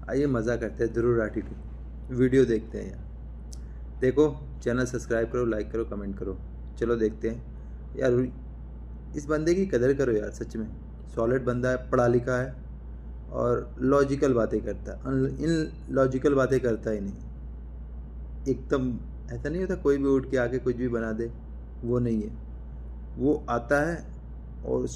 आइए मज़ा करते हैं, ध्रुव राठी की वीडियो देखते हैं यार। देखो, चैनल सब्सक्राइब करो, लाइक करो, कमेंट करो। चलो देखते हैं यार। इस बंदे की कदर करो यार, सच में सॉलिड बंदा है, पढ़ा लिखा है और लॉजिकल बातें करता है। इन लॉजिकल बातें करता ही नहीं। एकदम ऐसा नहीं होता कोई भी उठ के आके कुछ भी बना दे, वो नहीं है। वो आता है और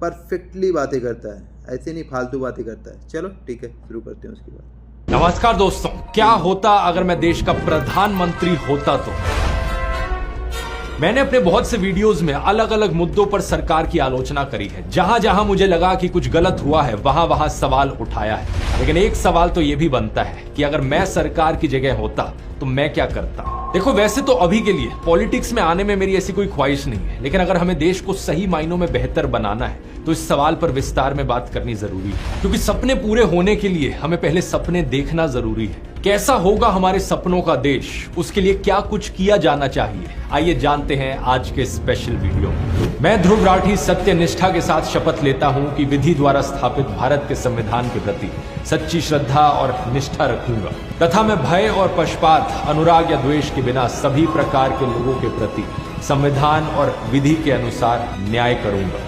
परफेक्टली बातें करता है, ऐसे नहीं फालतू बातें करता है। चलो ठीक है, शुरू करते हैं उसकी बात। नमस्कार दोस्तों, क्या होता अगर मैं देश का प्रधानमंत्री होता तो। मैंने अपने बहुत से वीडियोस में अलग अलग मुद्दों पर सरकार की आलोचना करी है। जहां जहां मुझे लगा कि कुछ गलत हुआ है वहां वहां सवाल उठाया है। लेकिन एक सवाल तो यह भी बनता है कि अगर मैं सरकार की जगह होता तो मैं क्या करता। देखो, वैसे तो अभी के लिए पॉलिटिक्स में आने में मेरी ऐसी कोई ख्वाहिश नहीं है, लेकिन अगर हमें देश को सही मायनों में बेहतर बनाना है तो इस सवाल पर विस्तार में बात करनी जरूरी है। क्योंकि सपने पूरे होने के लिए हमें पहले सपने देखना जरूरी है। कैसा होगा हमारे सपनों का देश, उसके लिए क्या कुछ किया जाना चाहिए, आइए जानते हैं आज के स्पेशल वीडियो में। मैं ध्रुव राठी सत्य निष्ठा के साथ शपथ लेता हूं कि विधि द्वारा स्थापित भारत के संविधान के प्रति सच्ची श्रद्धा और निष्ठा रखूंगा तथा मैं भय और पक्षपात, अनुराग या द्वेष के बिना सभी प्रकार के लोगों के प्रति संविधान और विधि के अनुसार न्याय करूंगा।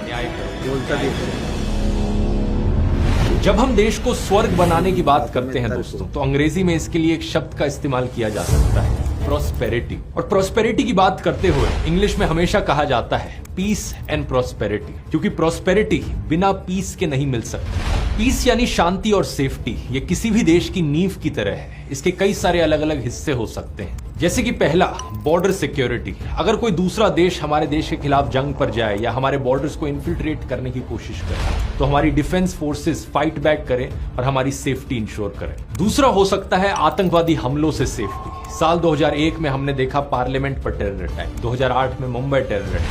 जब हम देश को स्वर्ग बनाने की बात करते हैं दोस्तों, तो अंग्रेजी में इसके लिए एक शब्द का इस्तेमाल किया जा सकता है, प्रॉस्पेरिटी। और प्रॉस्पेरिटी की बात करते हुए इंग्लिश में हमेशा कहा जाता है पीस एंड प्रॉस्पेरिटी, क्योंकि प्रॉस्पेरिटी बिना पीस के नहीं मिल सकती। पीस यानी शांति और सेफ्टी, ये किसी भी देश की नींव की तरह है। इसके कई सारे अलग अलग हिस्से हो सकते हैं, जैसे कि पहला, बॉर्डर सिक्योरिटी। अगर कोई दूसरा देश हमारे देश के खिलाफ जंग पर जाए या हमारे बॉर्डर्स को इन्फिल्ट्रेट करने की कोशिश करे तो हमारी डिफेंस फोर्सेस फाइट बैक करें और हमारी सेफ्टी इंश्योर करें। दूसरा हो सकता है आतंकवादी हमलों से सेफ्टी। साल 2001 में हमने देखा पार्लियामेंट पर टेरर अटैक, 2008 में मुंबई टेरर अटैक,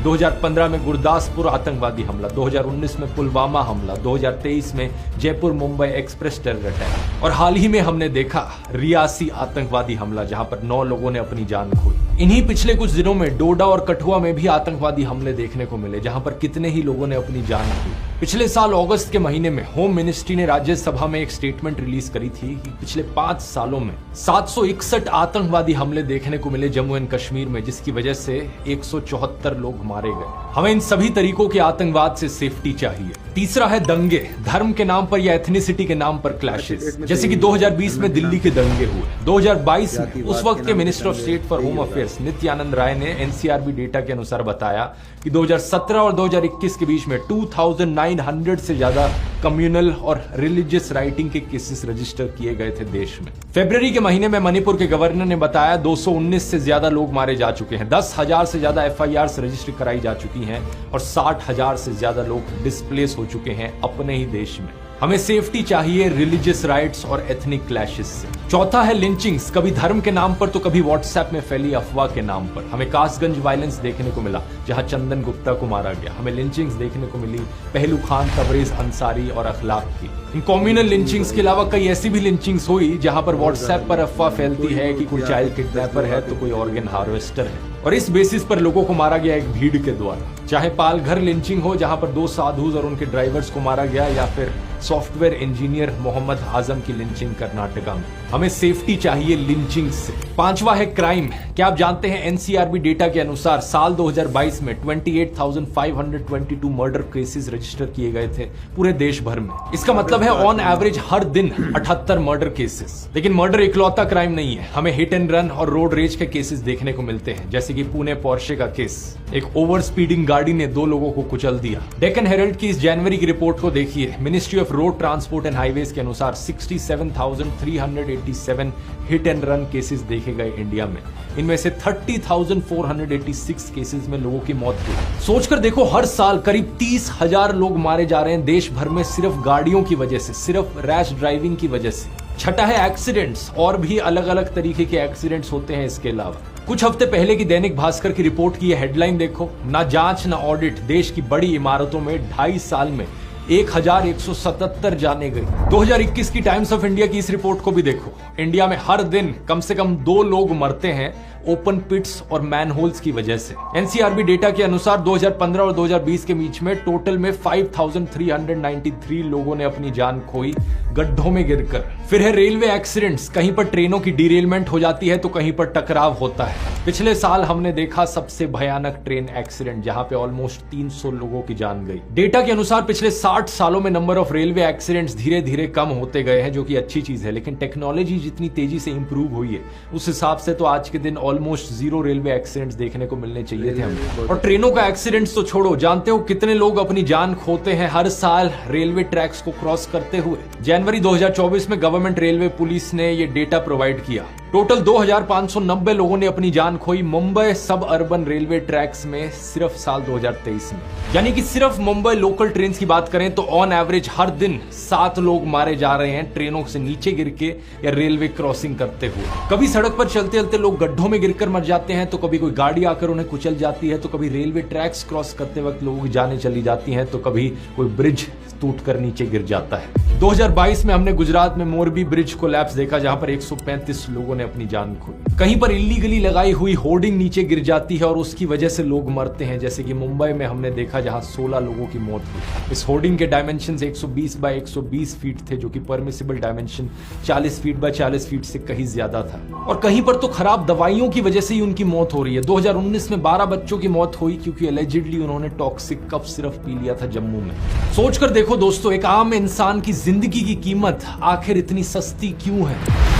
2015 में गुरदासपुर आतंकवादी हमला, 2019 में पुलवामा हमला, 2023 में Jaipur Mumbai express terror attack और हाल ही में हमने देखा रियासी आतंकवादी हमला, जहां पर 9 लोगों ने अपनी जान खोई। इन्हीं पिछले कुछ दिनों में डोडा और कठुआ में भी आतंकवादी हमले देखने को मिले, जहां पर कितने ही लोगों ने अपनी जान खोई। पिछले साल अगस्त के महीने में होम मिनिस्ट्री ने राज्यसभा में एक स्टेटमेंट रिलीज करी थी कि पिछले 5 सालों में 761 आतंकवादी हमले देखने को मिले जम्मू एंड कश्मीर में, जिसकी वजह से 174 लोग मारे गए। हमें इन सभी तरीकों के आतंकवाद से सेफ्टी चाहिए। तीसरा है दंगे, धर्म के नाम पर या एथनिसिटी के नाम पर क्लैशेस, जैसे कि 2020 में दिल्ली के दंगे हुए। 2022 में उस वक्त के minister of state for home affairs Nityanand Rai ने एनसीआरबी डेटा के अनुसार बताया कि 2017 और 2021 के बीच में 2900 से ज्यादा कम्युनल और रिलीजियस राइटिंग के केसेस रजिस्टर किए गए थे देश में। फरवरी के महीने में मणिपुर के गवर्नर ने बताया 219 से ज्यादा लोग मारे जा चुके हैं, 10,000 से ज्यादा एफआईआर रजिस्टर कराई जा चुकी हैं और 60,000 से ज्यादा लोग डिस्प्लेस हो चुके हैं अपने ही देश में। हमें सेफ्टी चाहिए रिलीजियस राइट्स और एथनिक क्लैशेस से। चौथा है लिंचिंग्स, कभी धर्म के नाम पर तो कभी व्हाट्सएप में फैली अफवाह के नाम पर। हमें कासगंज वायलेंस देखने को मिला जहां चंदन गुप्ता को मारा गया। हमें लिंचिंग्स देखने को मिली पहलू खान, तबरेज अंसारी और अखलाक की। इन कम्युनल लिंचिंग्स के अलावा कई ऐसी भी लिंचिंग्स हुई जहां पर व्हाट्सएप पर अफवाह फैलती है कि कोई चाइल्ड किडनैपर है तो कोई ऑर्गन हार्वेस्टर है, और इस बेसिस पर लोगों को मारा गया एक भीड़ के द्वारा। चाहे पालघर लिंचिंग हो जहां पर 2 साधुज और उनके ड्राइवर्स को मारा गया, या फिर सॉफ्टवेयर इंजीनियर मोहम्मद आजम की लिंचिंग कर्नाटका में। हमें सेफ्टी चाहिए लिंचिंग से। पांचवा है क्राइम। क्या आप जानते हैं एनसीआरबी डेटा के अनुसार साल 2022 में 28,522 मर्डर केसेस रजिस्टर किए गए थे पूरे देश भर में। इसका मतलब है ऑन एवरेज हर दिन 78 मर्डर केसेस। लेकिन मर्डर इकलौता क्राइम नहीं है, हमें हिट एंड रन और रोड रेज के केसेस देखने को मिलते हैं, जैसे कि पुणे पोर्शे का केस। एक ओवर स्पीडिंग गाड़ी ने 2 लोगों को कुचल दिया। डेक्कन हेरल्ड की इस जनवरी की रिपोर्ट को देखिए। Ministry of road transport and highways के अनुसार 67,387 हिट एंड रन केसेस देखे गए इंडिया में। इनमें से 30,486 केसेस में लोगों की मौत हुई। सोचकर देखो, हर साल करीब 30,000 लोग मारे जा रहे हैं देश भर में सिर्फ गाड़ियों की वजह से, सिर्फ रैश ड्राइविंग की वजह से। छठा है एक्सीडेंट्स, और भी अलग अलग तरीके के एक्सीडेंट्स होते हैं इसके अलावा। कुछ हफ्ते पहले की दैनिक भास्कर की रिपोर्ट की हेडलाइन देखो, ना जांच ना ऑडिट, देश की बड़ी इमारतों में 2.5 साल में 1177 जाने गई। 2021 की टाइम्स ऑफ इंडिया की इस रिपोर्ट को भी देखो। इंडिया में हर दिन कम से कम 2 लोग मरते हैं ओपन पिट्स और मैनहोल्स की वजह से। एनसीआरबी डेटा के अनुसार 2015 और 2020 के बीच में टोटल में 5393 लोगों ने अपनी जान खोई गड्ढों में गिरकर। फिर है रेलवे एक्सीडेंट्स, कहीं पर ट्रेनों की डिरेलमेंट हो जाती है तो कहीं पर टकराव होता है। पिछले साल हमने देखा सबसे भयानक ट्रेन एक्सीडेंट जहां पे ऑलमोस्ट 300 लोगों की जान गई। डेटा के अनुसार पिछले 60 सालों में नंबर ऑफ रेलवे एक्सीडेंट्स धीरे धीरे कम होते गए हैं, जो कि अच्छी चीज है। लेकिन टेक्नोलॉजी जितनी तेजी से इंप्रूव हुई है उस हिसाब से तो आज के दिन ऑलमोस्ट 0 रेलवे एक्सीडेंट्स देखने को मिलने चाहिए थे हमें। और ट्रेनों का एक्सीडेंट्स तो छोड़ो, जानते हो कितने लोग अपनी जान खोते हैं हर साल रेलवे ट्रैक्स को क्रॉस करते हुए? जनवरी 2024 में गवर्नमेंट रेलवे पुलिस ने यह डेटा प्रोवाइड किया। टोटल 2590 लोगों ने अपनी जान खोई मुंबई सब अर्बन रेलवे ट्रैक्स में सिर्फ साल 2023 में। यानी कि सिर्फ मुंबई लोकल ट्रेन की बात करें तो ऑन एवरेज हर दिन 7 लोग मारे जा रहे हैं ट्रेनों से नीचे गिर के या रेलवे क्रॉसिंग करते हुए। कभी सड़क पर चलते चलते लोग गड्ढों में गिरकर मर जाते हैं, तो कभी कोई गाड़ी आकर उन्हें कुचल जाती है, तो कभी रेलवे ट्रैक्स क्रॉस करते वक्त लोगों की जानें चली जाती हैं, तो कभी कोई ब्रिज टूटकर नीचे गिर जाता है। 2022 में हमने गुजरात में मोरबी ब्रिज कोलैप्स देखा जहां पर 135 लोगों ने अपनी जान खोई। कहीं पर इलीगली लगाई हुई होर्डिंग नीचे गिर जाती है और उसकी वजह से लोग मरते हैं, जैसे कि मुंबई में हमने देखा जहां 16 लोगों की मौत हुई। इस होर्डिंग के डायमेंशन 120 बाय 120 फीट थे, जो कि permissible dimension 40 feet by 40 feet से कहीं ज्यादा था। और कहीं पर तो खराब दवाइयों की वजह से ही उनकी मौत हो रही है। 2019 में 12 बच्चों की मौत हुई क्योंकि एलिजिडली उन्होंने टॉक्सिक कफ सिरप पी लिया था जम्मू में। सोचकर देखो दोस्तों, एक आम इंसान की जिंदगी की कीमत आखिर इतनी सस्ती क्यों है?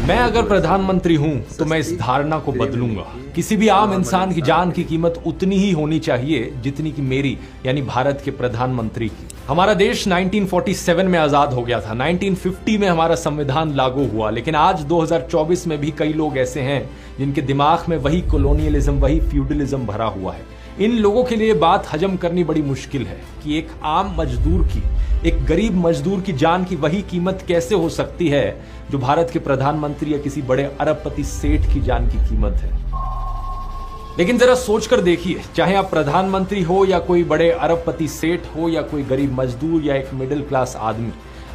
मैं अगर प्रधानमंत्री हूं तो मैं इस धारणा को बदलूंगा। किसी भी आम इंसान की जान की कीमत उतनी ही होनी चाहिए जितनी कि मेरी यानी भारत के प्रधानमंत्री की। हमारा देश 1947 में आजाद हो गया था, 1950 में हमारा संविधान लागू हुआ, लेकिन आज 2024 में भी कई लोग ऐसे हैं जिनके दिमाग में वही कॉलोनियलिज्म, वही फ्यूडलिज्म भरा हुआ है। इन लोगों के लिए बात हजम करनी बड़ी मुश्किल है कि एक आम मजदूर की, एक गरीब मजदूर की जान की वही कीमत कैसे हो सकती है जो भारत के प्रधानमंत्री या किसी बड़े अरबपति सेठ की जान की कीमत है। लेकिन जरा सोचकर देखिए, चाहे आप प्रधानमंत्री हो या कोई बड़े अरबपति सेठ हो या कोई गरीब मजदूर या एक मिडिल क्लास आदमी,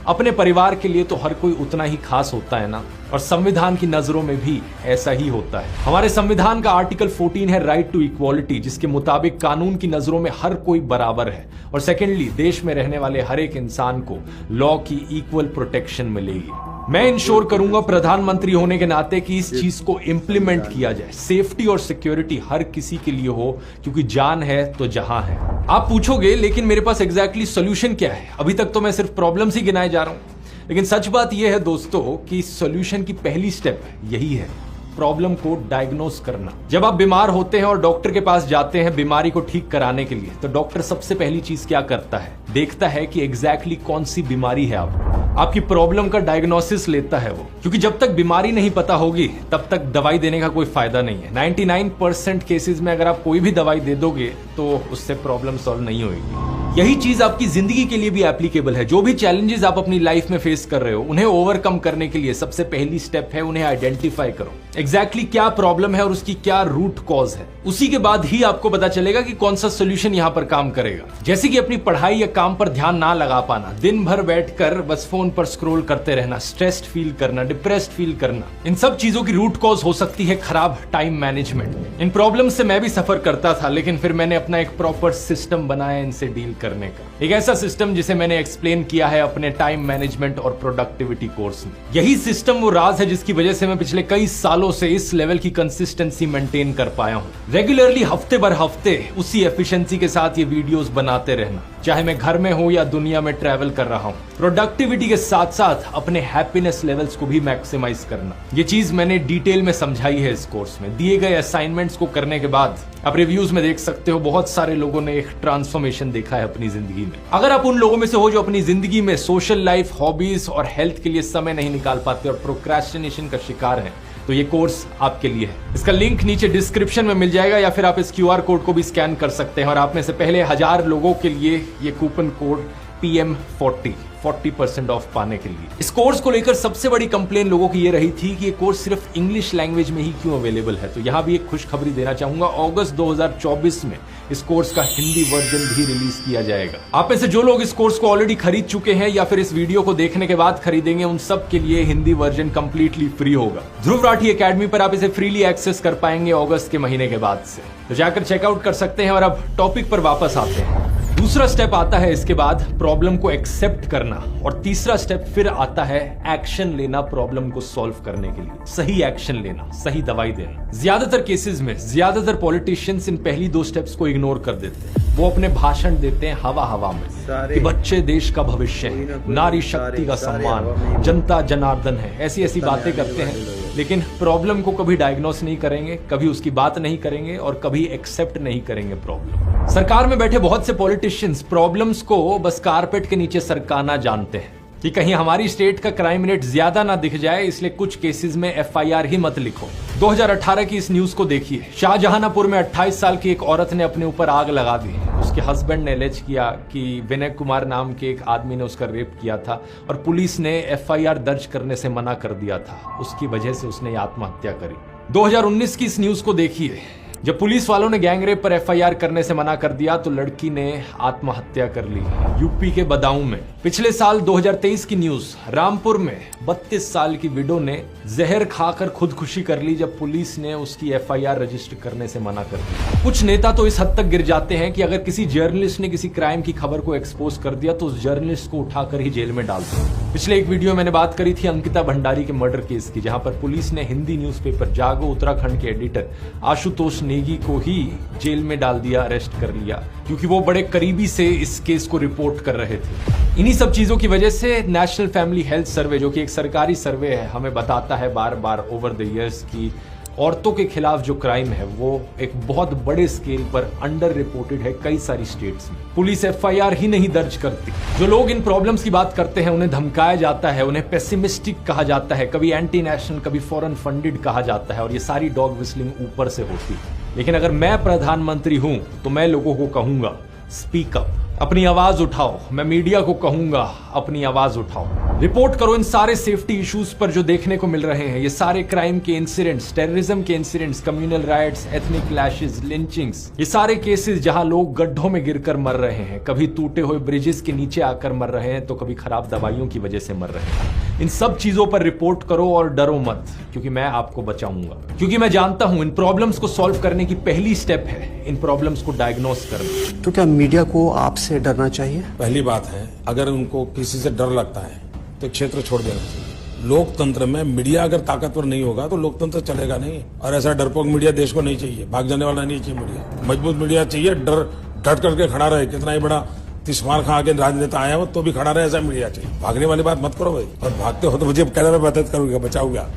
अपने परिवार के लिए तो हर कोई उतना ही खास होता है ना। और संविधान की नजरों में भी ऐसा ही होता है। हमारे संविधान का आर्टिकल 14 है राइट टू इक्वालिटी, जिसके मुताबिक कानून की नजरों में हर कोई बराबर है। और सेकेंडली, देश में रहने वाले हर एक इंसान को लॉ की इक्वल प्रोटेक्शन मिलेगी। मैं इंश्योर करूंगा प्रधानमंत्री होने के नाते कि इस चीज को इंप्लीमेंट किया जाए। सेफ्टी और सिक्योरिटी हर किसी के लिए हो, क्योंकि जान है तो जहां है। आप पूछोगे लेकिन मेरे पास एग्जैक्टली सोल्यूशन क्या है? अभी तक तो मैं सिर्फ प्रॉब्लम्स ही गिनाए जा रहा हूं, लेकिन सच बात यह है दोस्तों कि सोल्यूशन की पहली स्टेप यही है, प्रॉब्लम को डायग्नोस करना। जब आप बीमार होते हैं और डॉक्टर के पास जाते हैं बीमारी को ठीक कराने के लिए, तो डॉक्टर सबसे पहली चीज क्या करता है? देखता है कि एग्जैक्टली कौन सी बीमारी है आपकी प्रॉब्लम का डायग्नोसिस लेता है वो, क्योंकि जब तक बीमारी नहीं पता होगी तब तक दवाई देने का कोई फायदा नहीं है। 99% केसेस में अगर आप कोई भी दवाई दे दोगे तो उससे प्रॉब्लम सॉल्व नहीं होगी। यही चीज आपकी जिंदगी के लिए भी एप्लीकेबल है। जो भी चैलेंजेस आप अपनी लाइफ में फेस कर रहे हो, उन्हें ओवरकम करने के लिए सबसे पहली स्टेप है उन्हें आइडेंटिफाई करो। एग्जैक्टली क्या प्रॉब्लम है और उसकी क्या रूट कॉज है। उसी के बाद ही आपको पता चलेगा कि कौन सा सोल्यूशन यहां पर काम करेगा। जैसे कि अपनी पढ़ाई या काम पर ध्यान ना लगा पाना, दिन भर बैठकर बस फोन पर स्क्रॉल करते रहना, स्ट्रेस्ड फील करना, डिप्रेस्ड फील करना, इन सब चीजों की रूट कॉज हो सकती है खराब टाइम मैनेजमेंट। इन प्रॉब्लम से मैं भी सफर करता था, लेकिन फिर मैंने अपना एक प्रॉपर सिस्टम बनाया इनसे डील करने का। एक ऐसा सिस्टम जिसे मैंने एक्सप्लेन किया है अपने टाइम मैनेजमेंट और प्रोडक्टिविटी कोर्स में। यही सिस्टम वो राज है जिसकी वजह से मैं पिछले कई सालों से इस लेवल की कंसिस्टेंसी मेंटेन कर पाया हूं। रेगुलरली हफ्ते भर हफ्ते उसी एफिशिएंसी के साथ ये वीडियोस बनाते रहना, चाहे मैं घर में हूं या दुनिया में ट्रैवल कर रहा हूं। प्रोडक्टिविटी के साथ साथ अपने हैप्पीनेस लेवल्स को भी मैक्सिमाइज करना, ये चीज मैंने डिटेल में समझाई है इस कोर्स में। दिए गए असाइनमेंट्स को करने के बाद आप रिव्यूज में देख सकते हो बहुत सारे लोगों ने एक ट्रांसफॉर्मेशन देखा है अपनी जिंदगी में। अगर आप उन लोगों में से हो जो अपनी जिंदगी में सोशल लाइफ, हॉबीज और हेल्थ के लिए समय नहीं निकाल पाते और प्रोक्रेस्टिनेशन का शिकार हैं, तो ये कोर्स आपके लिए है। इसका लिंक नीचे डिस्क्रिप्शन में मिल जाएगा, या फिर आप इस QR कोड को भी स्कैन कर सकते हैं और आप में से पहले 1000 लोगों के लिए ये कूपन कोड 40% ऑफ पाने के लिए। इस कोर्स को लेकर सबसे बड़ी कंप्लेन लोगों की ये रही थी कि ये कोर्स सिर्फ इंग्लिश लैंग्वेज में ही क्यों अवेलेबल है। तो यहां भी एक खुशखबरी देना चाहूंगा, अगस्त 2024 में इस कोर्स का हिंदी वर्जन भी रिलीज किया जाएगा। आप में से जो लोग इस कोर्स को ऑलरेडी खरीद चुके हैं या फिर इस वीडियो को देखने के बाद खरीदेंगे, उन सब के लिए हिंदी वर्जन कंप्लीटली फ्री होगा। ध्रुव राठी एकेडमी पर आप इसे फ्रीली एक्सेस कर पाएंगे अगस्त के महीने के बाद से, तो जाकर चेकआउट कर सकते हैं। और अब टॉपिक पर वापस आते हैं। दूसरा स्टेप आता है इसके बाद प्रॉब्लम को एक्सेप्ट करना, और तीसरा स्टेप फिर आता है एक्शन लेना प्रॉब्लम को सॉल्व करने के लिए। सही एक्शन लेना, सही दवाई देना। ज्यादातर केसेस में ज्यादातर पॉलिटिशियन्स इन पहली दो स्टेप्स को इग्नोर कर देते हैं। वो अपने भाषण देते हैं हवा में कि बच्चे देश का भविष्य है, नारी शक्ति का सम्मान, जनता जनार्दन है, ऐसी बातें करते हैं, लेकिन प्रॉब्लम को कभी डायग्नोस नहीं करेंगे, कभी उसकी बात नहीं करेंगे और कभी एक्सेप्ट नहीं करेंगे प्रॉब्लम। सरकार में बैठे बहुत से पॉलिटिशियंस प्रॉब्लम्स को बस कारपेट के नीचे सरकाना जानते हैं कि कहीं हमारी स्टेट का क्राइम रेट ज्यादा ना दिख जाए, इसलिए कुछ केसेस में FIR ही मत लिखो। 2018 की इस न्यूज को देखिए। शाहजहांपुर में 28 साल की एक औरत ने अपने ऊपर आग लगा दी। उसके हस्बैंड ने एलिज किया कि विनय कुमार नाम के एक आदमी ने उसका रेप किया था और पुलिस ने FIR दर्ज करने से मना कर दिया था। उसकी वजह से उसने आत्महत्या करी। 2019 की इस न्यूज को देखिए। जब पुलिस वालों ने गैंगरेप पर FIR करने से मना कर दिया तो लड़की ने आत्महत्या कर ली। यूपी के बदाऊं में पिछले साल 2023 की न्यूज, रामपुर में 32 साल की विडो ने जहर खाकर खुदकुशी कर ली जब पुलिस ने उसकी FIR रजिस्टर करने से मना कर दी। कुछ नेता तो इस हद तक गिर जाते हैं कि अगर किसी जर्नलिस्ट ने किसी क्राइम की खबर को एक्सपोज कर दिया तो उस जर्नलिस्ट को उठाकर ही जेल में डाल दो। पिछले एक वीडियो मैंने बात करी थी अंकिता भंडारी के मर्डर केस की, जहां पर पुलिस ने हिंदी न्यूज़पेपर जागो उत्तराखंड के एडिटर आशुतोष नेगी को ही जेल में डाल दिया, अरेस्ट कर लिया, क्योंकि वो बड़े करीबी से इस केस को रिपोर्ट कर रहे थे। इन्हीं सब चीजों की वजह से नेशनल फैमिली हेल्थ सर्वे, जो कि एक सरकारी सर्वे है, हमें बताता है बार बार ओवर द इयर्स की औरतों के खिलाफ जो क्राइम है वो एक बहुत बड़े स्केल पर अंडर रिपोर्टेड है कई सारी स्टेट्स में। पुलिस FIR ही नहीं दर्ज करती। जो लोग इन प्रॉब्लम्स की बात करते हैं उन्हें धमकाया जाता है, उन्हें पेसिमिस्टिक कहा जाता है, कभी एंटी नेशनल, कभी फॉरेन फंडेड कहा जाता है, और ये सारी डॉग विस्लिंग ऊपर से होती है। लेकिन अगर मैं प्रधानमंत्री हूं तो मैं लोगों को कहूंगा स्पीक अप, अपनी आवाज उठाओ। मैं मीडिया को कहूंगा अपनी आवाज उठाओ, रिपोर्ट करो इन सारे सेफ्टी इश्यूज पर जो देखने को मिल रहे हैं। ये सारे क्राइम के इंसिडेंट्स, टेररिज्म के incidents, communal riots, ethnic clashes, lynchings, ये सारे केसेस जहां लोग गड्ढों में गिरकर मर रहे हैं, कभी टूटे हुए ब्रिजेस के नीचे आकर मर रहे हैं तो कभी खराब दवाइयों की वजह से मर रहे हैं। इन सब चीजों पर रिपोर्ट करो और डरो मत, क्योंकि मैं आपको बचाऊंगा। क्योंकि मैं जानता हूं इन प्रॉब्लम्स को सॉल्व करने की पहली स्टेप है इन प्रॉब्लम्स को डायग्नोस करना। तो क्या मीडिया को आपसे डरना चाहिए? पहली बात है, अगर उनको किसी से डर लगता है तो क्षेत्र छोड़ देना चाहिए। लोकतंत्र में मीडिया अगर ताकतवर नहीं होगा तो लोकतंत्र चलेगा नहीं, और ऐसा डरपोक मीडिया देश को नहीं चाहिए। भाग जाने वाला नहीं चाहिए मीडिया। मजबूत मीडिया चाहिए, डट करके खड़ा रहे। कितना ही बड़ा तिस्मार खां के राजनेता आया हो तो भी खड़ा रहे, ऐसा मीडिया चाहिए। भागने वाली बात मत करो भाई, और भागते हो तो मुझे कहना मैं मदद करूंगा, बचाऊंगा।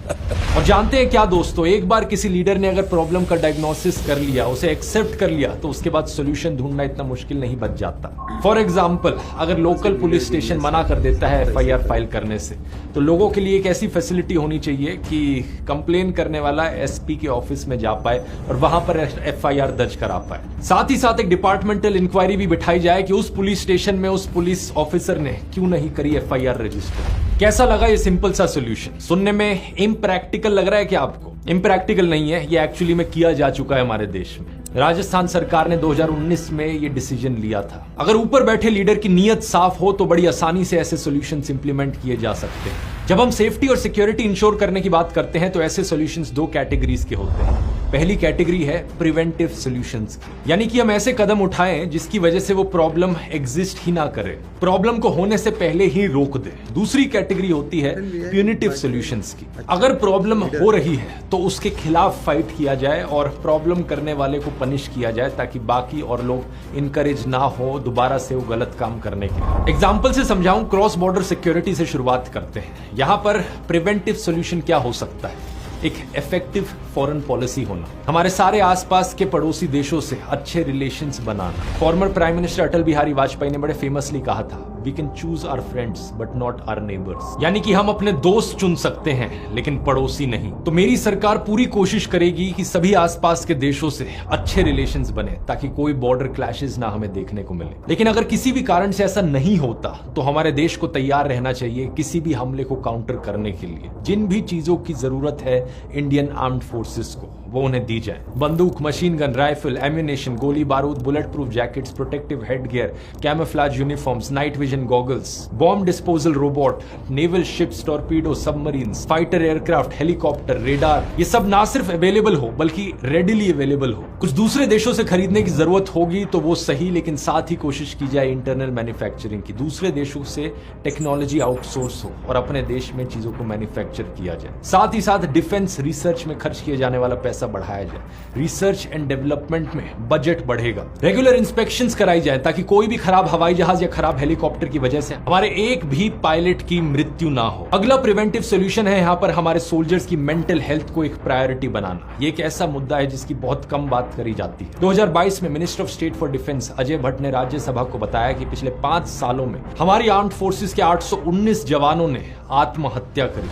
और जानते हैं क्या दोस्तों, एक बार किसी लीडर ने अगर प्रॉब्लम का डायग्नोसिस कर लिया, उसे एक्सेप्ट कर लिया, तो उसके बाद सोल्यूशन ढूंढना इतना मुश्किल नहीं बच जाता। फॉर एग्जाम्पल, अगर लोकल पुलिस स्टेशन मना कर देता है FIR फाइल करने से, तो लोगों के लिए एक ऐसी फैसिलिटी होनी चाहिए कि कंप्लेन करने वाला SP के ऑफिस में जा पाए और वहां पर FIR दर्ज करा पाए। साथ ही साथ एक डिपार्टमेंटल इंक्वायरी भी बिठाई जाए कि उस पुलिस स्टेशन में उस पुलिस ऑफिसर ने क्यों नहीं करी FIR रजिस्टर। कैसा लगा ये सिंपल सा सोल्यूशन? सुनने में इम्प्रैक्टिकल लग रहा है क्या आपको? इम्प्रैक्टिकल नहीं है, ये एक्चुअली में किया जा चुका है हमारे देश में। राजस्थान सरकार ने 2019 में ये डिसीजन लिया था। अगर ऊपर बैठे लीडर की नीयत साफ हो तो बड़ी आसानी से ऐसे सॉल्यूशंस इंप्लीमेंट किए जा सकते हैं। जब हम सेफ्टी और सिक्योरिटी इंश्योर करने की बात करते हैं तो ऐसे सॉल्यूशंस दो कैटेगरीज के होते हैं। पहली कैटेगरी है प्रिवेंटिव सॉल्यूशंस की, यानी कि हम ऐसे कदम उठाएं जिसकी वजह से वो प्रॉब्लम एग्जिस्ट ही ना करे, प्रॉब्लम को होने से पहले ही रोक दे। दूसरी कैटेगरी होती है प्यूनिटिव सॉल्यूशंस की। अगर प्रॉब्लम हो रही है तो उसके खिलाफ फाइट किया जाए और प्रॉब्लम करने वाले को पनिश किया जाए, ताकि बाकी और लोग इनकरेज ना हो दोबारा से वो गलत काम करने के। एग्जाम्पल से समझाऊं, क्रॉस बॉर्डर सिक्योरिटी से शुरुआत करते हैं। यहां पर प्रिवेंटिव सॉल्यूशन क्या हो सकता है? एक इफेक्टिव फॉरेन पॉलिसी होना, हमारे सारे आसपास के पड़ोसी देशों से अच्छे रिलेशंस बनाना। Former prime minister Atal Bihari Vajpayee ने बड़े फेमसली कहा था, we can choose our friends but not our neighbours. यानी कि हम अपने दोस्त चुन सकते हैं लेकिन पड़ोसी नहीं। तो मेरी सरकार पूरी कोशिश करेगी कि सभी आसपास के देशों से अच्छे रिलेशंस बने ताकि कोई बॉर्डर क्लैशेस ना हमें देखने को मिले। लेकिन अगर किसी भी कारण से ऐसा नहीं होता तो हमारे देश को तैयार रहना चाहिए किसी भी हमले को काउंटर करने के लिए। जिन भी चीजों की जरूरत है इंडियन आर्म्ड फोर्सेस को वो उन्हें दी जाए। बंदूक, मशीन गन, राइफल, एम्यूनेशन, गोली बारूद, bullet proof jackets, protective headgear, camouflage uniforms, night vision goggles, bomb disposal robot, naval ships, torpedo, submarines, fighter aircraft, helicopter, radar, ये सब ना सिर्फ अवेलेबल हो बल्कि रेडिली अवेलेबल हो। कुछ दूसरे देशों से खरीदने की जरूरत होगी तो वो सही, लेकिन साथ ही कोशिश की जाए इंटरनल मैन्युफैक्चरिंग की। दूसरे देशों से टेक्नोलॉजी आउटसोर्स हो और अपने देश में चीजों को मैन्युफैक्चर किया जाए। साथ ही साथ डिफेंस रिसर्च में खर्च किए जाने वाला पैसा बढ़ाया जाए। रिसर्च एंड डेवलपमेंट में बजट बढ़ेगा। रेगुलर इंस्पेक्शंस कराई जाए ताकि कोई भी खराब हवाई जहाज या खराब हेलीकॉप्टर की वजह से हमारे एक भी पायलट की मृत्यु ना हो। अगला प्रिवेंटिव सॉल्यूशन है यहाँ पर हमारे सोल्जर्स की मेंटल हेल्थ को एक प्रायोरिटी बनाना। ये एक ऐसा मुद्दा है जिसकी बहुत कम बात करी जाती है। 2022 में minister of state for defence Ajay Bhatt ने राज्यसभा को बताया कि पिछले 5 सालों में हमारी आर्म्ड फोर्सेस के 819 जवानों ने आत्महत्या करी,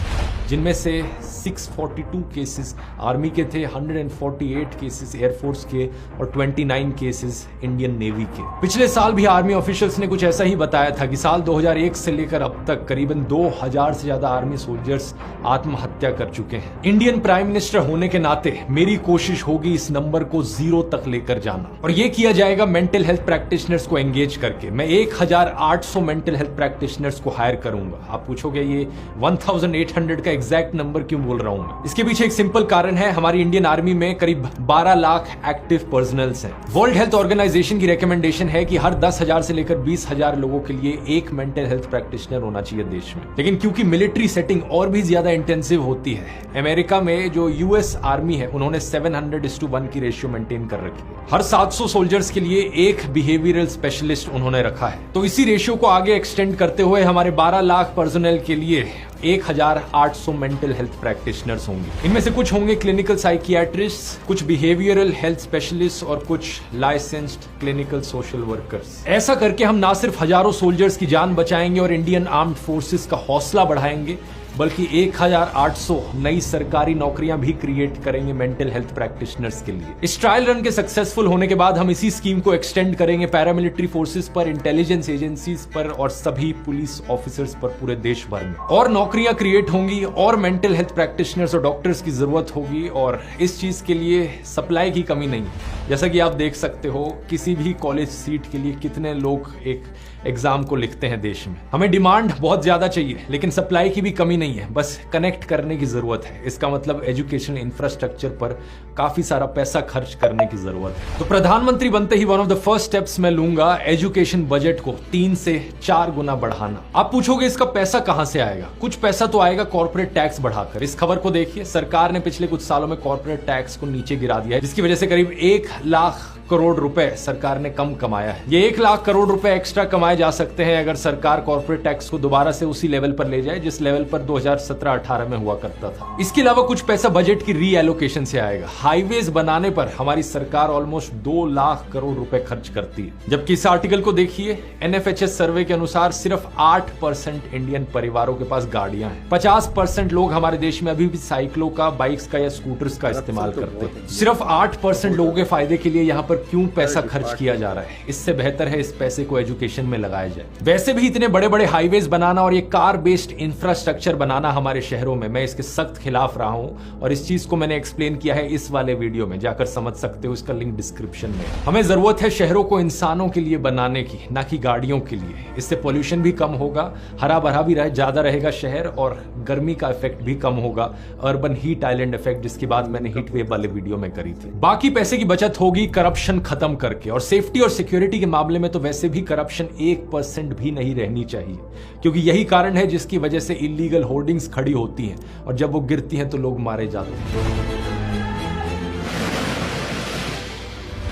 जिनमें से 642 केसेस आर्मी के थे, 148 केसेस एयरफोर्स के और 29 केसेस इंडियन नेवी के। पिछले साल भी आर्मी ऑफिशियल्स ने कुछ ऐसा ही बताया था कि साल 2001 से लेकर अब तक करीबन 2000 से ज्यादा आर्मी सोल्जर्स आत्महत्या कर चुके हैं। इंडियन प्राइम मिनिस्टर होने के नाते मेरी कोशिश होगी इस नंबर को 0 तक लेकर जाना, और यह किया जाएगा मेंटल हेल्थ प्रैक्टिशनर्स को एंगेज करके। मैं 1800 मेंटल हेल्थ प्रैक्टिशनर्स को हायर करूंगा। आप पूछोगे ये 1800 का एग्जैक्ट नंबर क्यों बोल रहा हूं मैं? इसके पीछे एक सिंपल कारण है, हमारी इंडियन आर्मी में करीब 12 लाख एक्टिव पर्सनल्स हैं। वर्ल्ड हेल्थ ऑर्गेनाइजेशन की रिकमेंडेशन है कि हर 10,000 से लेकर 20,000 लोगों के लिए एक मेंटल हेल्थ प्रैक्टिशनर होना चाहिए देश में। लेकिन क्योंकि मिलिट्री सेटिंग और भी ज्यादा इंटेंसिव होती है, अमेरिका में जो यूएस आर्मी है उन्होंने 700:1 की रेशियो मेंटेन कर रखी है। हर 700 सोल्जर्स के लिए एक बिहेवियरल स्पेशलिस्ट उन्होंने रखा है। तो इसी रेशियो को आगे एक्सटेंड करते हुए हमारे 12 लाख पर्सनल के लिए 1800 मेंटल हेल्थ प्रैक्टिशनर्स होंगे। इनमें से कुछ होंगे क्लिनिकल साइकियाट्रिस्ट, कुछ बिहेवियरल हेल्थ स्पेशलिस्ट और कुछ लाइसेंस्ड क्लिनिकल सोशल वर्कर्स। ऐसा करके हम ना सिर्फ हजारों सोल्जर्स की जान बचाएंगे और इंडियन आर्म्ड फोर्सेस का हौसला बढ़ाएंगे, बल्कि 1800 नई सरकारी नौकरियां भी क्रिएट करेंगे मेंटल हेल्थ प्रैक्टिशनर्स के लिए। इस ट्रायल रन के सक्सेसफुल होने के बाद हम इसी स्कीम को एक्सटेंड करेंगे पैरामिलिट्री फोर्सेस पर, इंटेलिजेंस एजेंसीज पर और सभी पुलिस ऑफिसर्स पर पूरे देश भर में। और नौकरियां क्रिएट होंगी और मेंटल हेल्थ प्रैक्टिशनर्स और डॉक्टर्स की जरूरत होगी, और इस चीज के लिए सप्लाई की कमी नहीं। जैसा कि आप देख सकते हो किसी भी कॉलेज सीट के लिए कितने लोग एक एग्जाम को लिखते हैं देश में। हमें डिमांड बहुत ज्यादा चाहिए लेकिन सप्लाई की भी कमी नहीं है, बस कनेक्ट करने की जरूरत है। इसका मतलब एजुकेशन इंफ्रास्ट्रक्चर पर काफी सारा पैसा खर्च करने की जरूरत है। तो प्रधानमंत्री बनते ही one of the first steps मैं लूंगा एजुकेशन बजट को 3 से 4 गुना बढ़ाना। आप पूछोगे इसका पैसा कहां से आएगा? कुछ पैसा तो आएगा कॉर्पोरेट टैक्स बढ़ाकर। इस खबर को देखिए, सरकार ने पिछले कुछ सालों में कॉर्पोरेट टैक्स को नीचे गिरा दिया है, जिसकी वजह से करीब 1 लाख करोड़ रुपए सरकार ने कम कमाया है। ये 1 लाख करोड़ रुपए एक्स्ट्रा कमाए जा सकते हैं अगर सरकार कॉर्पोरेट टैक्स को दोबारा से उसी लेवल पर ले जाए जिस लेवल पर 2017-18 में हुआ करता था। इसके अलावा कुछ पैसा बजट की रीएलोकेशन से आएगा। हाईवेज बनाने पर हमारी सरकार ऑलमोस्ट 2 लाख करोड़ रुपए खर्च करती है, जबकि इस आर्टिकल को देखिए, एनएफएचएस सर्वे के अनुसार सिर्फ 8% इंडियन परिवारों के पास गाड़ियां हैं। 50% लोग हमारे देश में अभी भी साइकिलों का, बाइक्स का या स्कूटर्स का इस्तेमाल करते हैं। सिर्फ 8% लोगों के फायदे के लिए यहाँ पर क्यों पैसा खर्च किया जा रहा है? इससे बेहतर है इस पैसे को एजुकेशन में लगाया जाए। वैसे भी इतने बड़े बड़े हाईवेज बनाना और ये कार बेस्ड इंफ्रास्ट्रक्चर बनाना हमारे शहरों में, मैं इसके सख्त खिलाफ रहा हूं और इस चीज को मैंने एक्सप्लेन किया है इस वाले वीडियो में, जाकर समझ सकते हो, इसका लिंक डिस्क्रिप्शन में। हमें जरूरत है शहरों को इंसानों के लिए बनाने की, ना कि गाड़ियों के लिए। इससे पोल्यूशन भी कम होगा, हरा भरा भी ज्यादा रहेगा शहर, और गर्मी का इफेक्ट भी कम होगा, अर्बन हीट आइलैंड इफेक्ट, जिसकी बात मैंने हीट वेव वाले वीडियो में करी थी। बाकी पैसे की बचत होगी करप्शन खत्म करके, और सेफ्टी और सिक्योरिटी के मामले में तो वैसे भी करप्शन 1% भी नहीं रहनी चाहिए, क्योंकि यही कारण है जिसकी वजह से इलीगल होर्डिंग्स खड़ी होती हैं और जब वो गिरती हैं तो लोग मारे जाते हैं।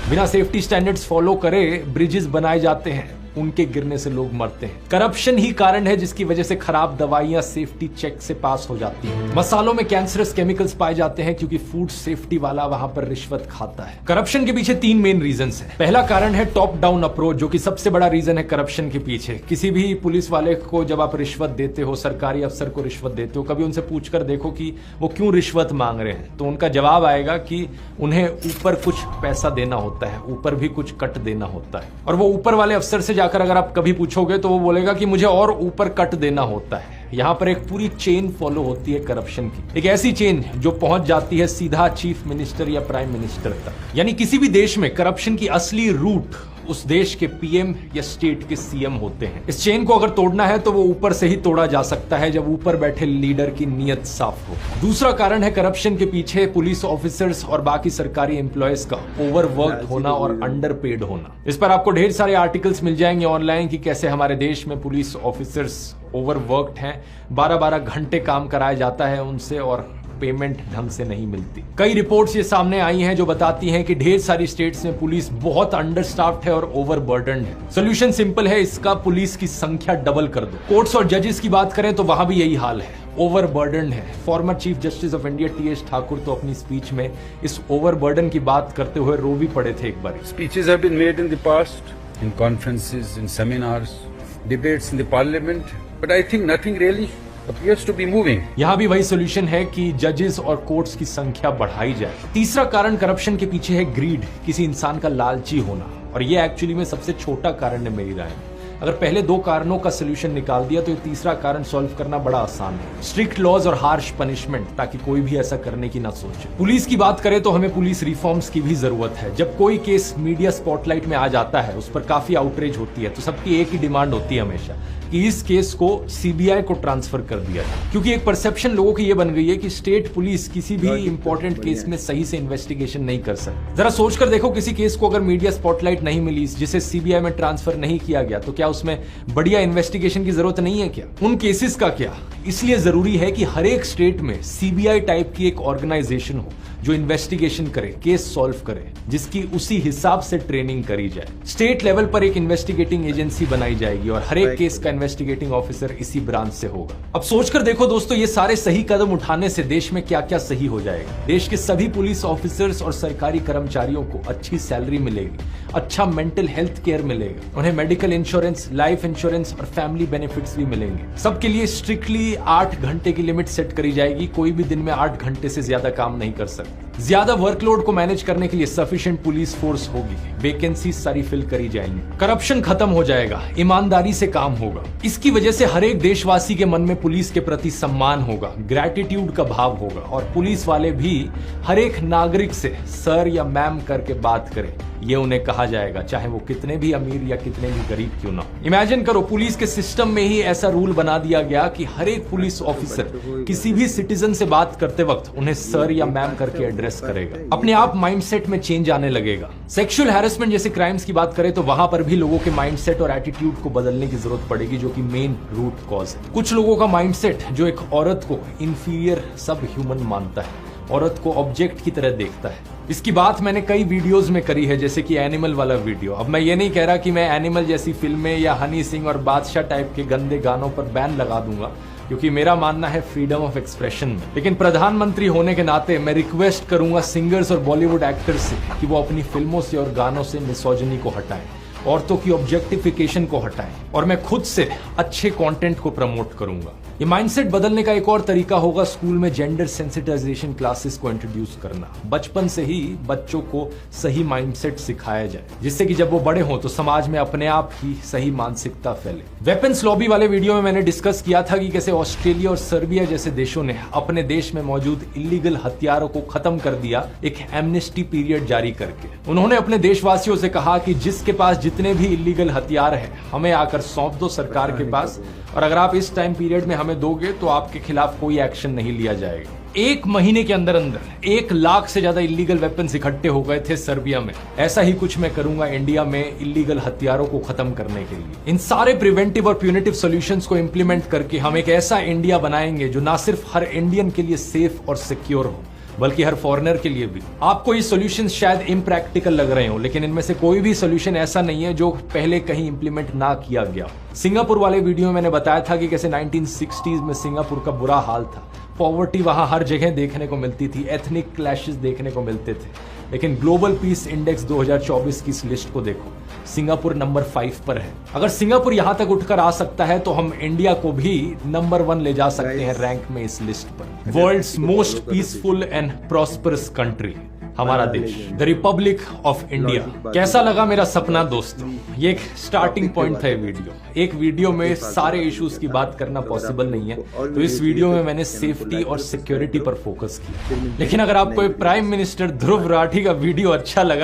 बिना सेफ्टी स्टैंडर्ड्स फॉलो करे ब्रिजेस बनाए जाते हैं, उनके गिरने से लोग मरते हैं। करप्शन ही कारण है जिसकी वजह से खराब दवाइयां सेफ्टी चेक से पास हो जाती हैं। मसालों में कैंसरस केमिकल्स पाए जाते हैं क्योंकि फूड सेफ्टी वाला वहां पर रिश्वत खाता है। करप्शन के पीछे 3 मेन रीजंस हैं। पहला कारण है टॉप डाउन अप्रोच, जो कि सबसे बड़ा रीजन है करप्शन के पीछे। किसी भी पुलिस वाले को जब आप रिश्वत देते हो, सरकारी अफसर को रिश्वत देते हो, कभी उनसे पूछकर देखो कि वो क्यों रिश्वत मांग रहे हैं, तो उनका जवाब आएगा कि उन्हें ऊपर कुछ पैसा देना होता है, ऊपर भी कुछ कट देना होता है। और वो ऊपर वाले अफसर से जाकर अगर आप कभी पूछोगे तो वो बोलेगा कि मुझे और ऊपर कट देना होता है। यहां पर एक पूरी चेन फॉलो होती है करप्शन की, एक ऐसी चेन जो पहुंच जाती है सीधा चीफ मिनिस्टर या प्राइम मिनिस्टर तक। यानी किसी भी देश में करप्शन की असली रूट उस देश के पीएम या स्टेट के सीएम होते हैं। इस चेन को अगर तोड़ना है तो वो ऊपर से ही तोड़ा जा सकता है, जब ऊपर बैठे लीडर की नीयत साफ हो। दूसरा कारण है करप्शन के पीछे पुलिस ऑफिसर्स और बाकी सरकारी एम्प्लॉयज का ओवरवर्क होना और अंडरपेड होना। इस पर आपको ढेर सारे आर्टिकल्स मिल जाएंगे ऑनलाइन कि कैसे हमारे देश में पुलिस ऑफिसर्स ओवरवर्क्ड हैं, 12-12 घंटे काम कराया जाता है उनसे और पेमेंट ढंग से नहीं मिलती। कई रिपोर्ट्स ये सामने आई हैं जो बताती हैं कि ढेर सारी स्टेट्स में पुलिस बहुत अंडरस्टाफ्ड है और ओवरबर्डन्ड है। सॉल्यूशन सिंपल है, इसका पुलिस की संख्या डबल कर दो। कोर्ट्स और जजेस की बात करें तो वहां भी यही हाल है, ओवरबर्डन्ड है। Former chief justice of India T.S.. Thakur तो अपनी स्पीच में इस ओवरबर्डन की बात करते हुए रो भी पड़े थे एक बार। Speeches have been made in the past, in conferences, in seminars, debates in the parliament, but I think nothing really appears to be moving. यहाँ भी वही सोल्यूशन है कि जजेस और कोर्ट्स की संख्या बढ़ाई जाए। तीसरा कारण करप्शन के पीछे है ग्रीड, किसी इंसान का लालची होना, और ये एक्चुअली में सबसे छोटा कारण है मेरी राय में। अगर पहले 2 कारणों का सोल्यूशन निकाल दिया तो ये तीसरा कारण सॉल्व करना बड़ा आसान है। स्ट्रिक्ट लॉज और हार्श पनिशमेंट, ताकि कोई भी ऐसा करने की ना सोचे। पुलिस की बात करें तो हमें पुलिस रिफॉर्म्स की भी जरूरत है। जब कोई केस मीडिया स्पॉटलाइट में आ जाता है, उस पर काफी आउटरीच होती है, तो सबकी एक ही डिमांड होती है हमेशा कि इस केस को सीबीआई को ट्रांसफर कर दिया जाए, क्योंकि एक परसेप्शन लोगों की ये बन गई है कि स्टेट पुलिस किसी भी इंपॉर्टेंट केस में सही से इन्वेस्टिगेशन नहीं कर सकती। जरा सोचकर देखो, किसी केस को अगर मीडिया स्पॉटलाइट नहीं मिली, जिसे सीबीआई में ट्रांसफर नहीं किया गया, तो क्या उसमें बढ़िया इन्वेस्टिगेशन की जरूरत नहीं है क्या? उन केसेस का क्या? इसलिए जरूरी है कि हर एक स्टेट में सीबीआई टाइप की एक ऑर्गेनाइजेशन हो जो इन्वेस्टिगेशन करे, केस सॉल्व करे, जिसकी उसी हिसाब से ट्रेनिंग करी जाए। स्टेट लेवल पर एक इन्वेस्टिगेटिंग एजेंसी बनाई जाएगी और हर एक केस का इन्वेस्टिगेटिंग ऑफिसर इसी ब्रांच से होगा। अब सोचकर देखो दोस्तों, ये सारे सही कदम उठाने से देश में क्या क्या सही हो जाएगा। देश के सभी पुलिस ऑफिसर्स और सरकारी कर्मचारियों को अच्छी सैलरी मिलेगी, अच्छा मेंटल हेल्थ केयर मिलेगा, उन्हें मेडिकल इंश्योरेंस, लाइफ इंश्योरेंस और फैमिली बेनिफिट्स भी मिलेंगे। सबके लिए स्ट्रिक्टली 8 घंटे की लिमिट सेट करी जाएगी, कोई भी दिन में 8 घंटे से ज्यादा काम नहीं कर सकता। ज्यादा वर्कलोड को मैनेज करने के लिए सफिशिएंट पुलिस फोर्स होगी, वैकेंसी सारी फिल करी जाएंगी, करप्शन खत्म हो जाएगा, ईमानदारी से काम होगा। इसकी वजह से हर एक देशवासी के मन में पुलिस के प्रति सम्मान होगा, ग्रैटिट्यूड का भाव होगा, और पुलिस वाले भी हर एक नागरिक से सर या मैम करके बात करें, ये उन्हें कहा जाएगा, चाहे वो कितने भी अमीर या कितने भी गरीब क्यों ना। इमेजिन करो, पुलिस के सिस्टम में ही ऐसा रूल बना दिया गया कि हर एक पुलिस ऑफिसर किसी भी सिटीजन से बात करते वक्त उन्हें सर या मैम करके एड्रेस करेगा। अपने आप माइंडसेट में चेंज आने लगेगा। सेक्सुअल हैरेसमेंट जैसे क्राइम्स की बात करें तो वहां पर भी लोगों के माइंडसेट और एटीट्यूड को बदलने की जरूरत पड़ेगी, जो कि मेन रूट कॉज है। कुछ लोगों का माइंडसेट जो एक औरत को इंफीरियर सब ह्यूमन मानता है, औरत को ऑब्जेक्ट की तरह देखता है। इसकी बात मैंने कई वीडियोस में करी है, जैसे कि एनिमल वाला वीडियो। अब मैं ये नहीं कह रहा कि मैं एनिमल जैसी फिल्में या हनी सिंह और बादशाह टाइप के गंदे गानों पर बैन लगा दूंगा, क्योंकि मेरा मानना है फ्रीडम ऑफ एक्सप्रेशन में। लेकिन प्रधानमंत्री होने के नाते मैं रिक्वेस्ट करूंगा सिंगर्स और बॉलीवुड एक्टर्स से कि वो अपनी फिल्मों से और गानों से मिसोजिनी को हटाएं, औरतों की ऑब्जेक्टिफिकेशन को हटाएं, और मैं खुद से अच्छे कंटेंट को प्रमोट करूंगा। ये माइंडसेट बदलने का एक और तरीका होगा स्कूल में जेंडर सेंसिटाइजेशन क्लासेस को इंट्रोड्यूस करना। बचपन से ही बच्चों को सही माइंडसेट सिखाया जाए, जिससे कि जब वो बड़े हों तो समाज में अपने आप ही सही मानसिकता फैले। वेपन्स लॉबी वाले वीडियो में मैंने डिस्कस किया था कि कैसे ऑस्ट्रेलिया और सर्बिया जैसे देशों ने अपने देश में मौजूद इलीगल हथियारों को खत्म कर दिया, एक एमनेस्टी पीरियड जारी करके। उन्होंने अपने देशवासियों से कहा कि जिसके पास जितने भी इलीगल हथियार हैं, हमें आकर सौंप दो सरकार के पास, और अगर आप इस टाइम पीरियड में हमें दोगे तो आपके खिलाफ कोई एक्शन नहीं लिया जाएगा। 1 महीने के अंदर अंदर 1 लाख से ज्यादा इलीगल वेपन्स इकट्ठे हो गए थे सर्बिया में। ऐसा ही कुछ मैं करूंगा इंडिया में इलीगल हथियारों को खत्म करने के लिए। इन सारे प्रिवेंटिव और प्यूनिटिव सॉल्यूशंस को इंप्लीमेंट करके हम एक ऐसा इंडिया बनाएंगे जो ना सिर्फ हर इंडियन के लिए सेफ और सिक्योर हो, बल्कि हर फॉरेनर के लिए भी। आपको ये सॉल्यूशन शायद इम्प्रैक्टिकल लग रहे हो, लेकिन इनमें से कोई भी सॉल्यूशन ऐसा नहीं है जो पहले कहीं इंप्लीमेंट ना किया गया। सिंगापुर वाले वीडियो में मैंने बताया था कि कैसे 1960s में सिंगापुर का बुरा हाल था। पॉवर्टी वहां हर जगह देखने को मिलती थी, एथनिक क्लैशेस देखने को मिलते थे। लेकिन ग्लोबल पीस इंडेक्स 2024 की इस लिस्ट को देखो, सिंगापुर नंबर 5 पर है। अगर सिंगापुर यहां तक उठकर आ सकता है तो हम इंडिया को भी नंबर 1 ले जा सकते हैं रैंक में इस लिस्ट पर। World's most peaceful and prosperous country, हमारा देश, द रिपब्लिक ऑफ इंडिया। कैसा लगा मेरा सपना दोस्तों? ये एक स्टार्टिंग पॉइंट था। ये वीडियो, एक वीडियो में सारे इश्यूज की बात करना पॉसिबल नहीं है, तो इस वीडियो में मैंने सेफ्टी और सिक्योरिटी पर फोकस किया। लेकिन अगर आपको प्राइम मिनिस्टर ध्रुव राठी का वीडियो अच्छा लगा